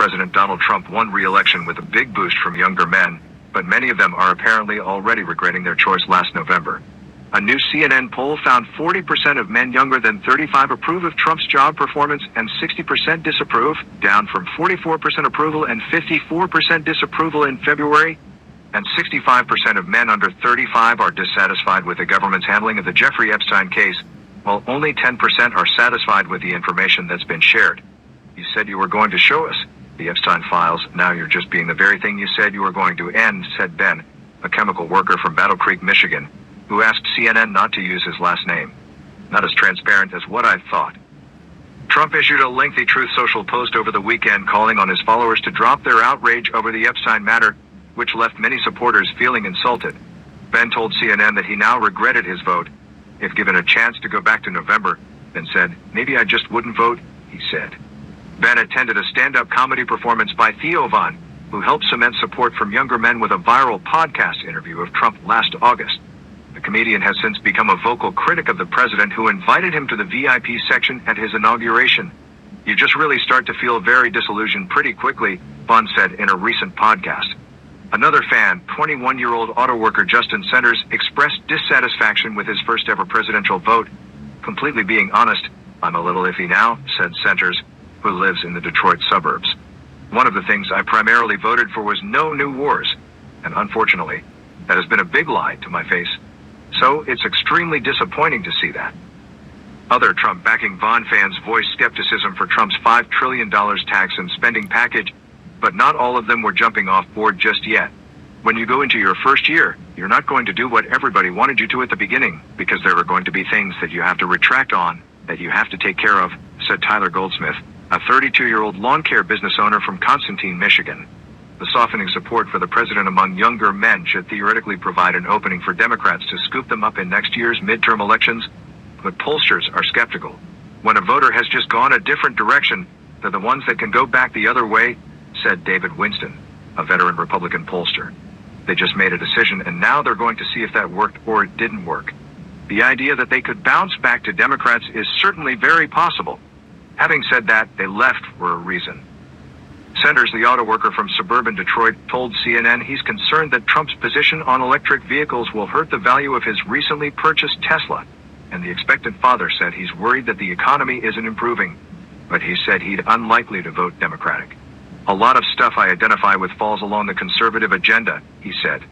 President Donald Trump won re-election with a big boost from younger men, but many of them are apparently already regretting their choice last November. A new CNN poll found 40% of men younger than 35 approve of Trump's job performance and 60% disapprove, down from 44% approval and 54% disapproval in February. And 65% of men under 35 are dissatisfied with the government's handling of the Jeffery Epstein case, while only 10% are satisfied with the information that's been shared. You said you were going to show us the Epstein files. Now you're just being the very thing you said you were going to end, said Ben, a chemical worker from Battle Creek, Michigan, who asked CNN not to use his last name. Not as transparent as what I thought. Trump issued a lengthy Truth Social post over the weekend calling on his followers to drop their outrage over the Epstein matter, which left many supporters feeling insulted. Ben told CNN that he now regretted his vote. If given a chance to go back to November, Ben said, "Maybe I just wouldn't vote," he said. Ben attended a stand-up comedy performance by Theo Von, who helped cement support from younger men with a viral podcast interview of Trump last August. The comedian has since become a vocal critic of the president, who invited him to the VIP section at his inauguration. "You just really start to feel very disillusioned pretty quickly," Von said in a recent podcast. Another fan, 21-year-old auto worker Justin Centers, expressed dissatisfaction with his first-ever presidential vote. "Completely being honest, I'm a little iffy now," said Centers, who lives in the Detroit suburbs. "One of the things I primarily voted for was no new wars, and unfortunately, that has been a big lie to my face. So it's extremely disappointing to see that." Other Trump-backing Von fans voiced skepticism for Trump's $5 trillion tax and spending package, but not all of them were jumping off board just yet. "When you go into your first year, you're not going to do what everybody wanted you to at the beginning, because there are going to be things that you have to retract on, that you have to take care of," said Tyler Goldsmith, a 32-year-old lawn care business owner from Constantine, Michigan. The softening support for the president among younger men should theoretically provide an opening for Democrats to scoop them up in next year's midterm elections, but pollsters are skeptical. "When a voter has just gone a different direction, they're the ones that can go back the other way," said David Winston, a veteran Republican pollster. "They just made a decision, and now they're going to see if that worked or it didn't work. The idea that they could bounce back to Democrats is certainly very possible. Having said that, they left for a reason." Centers, the auto worker from suburban Detroit, told CNN he's concerned that Trump's position on electric vehicles will hurt the value of his recently purchased Tesla, and the expectant father said he's worried that the economy isn't improving, but he said he'd unlikely to vote Democratic. "A lot of stuff I identify with falls along the conservative agenda," he said.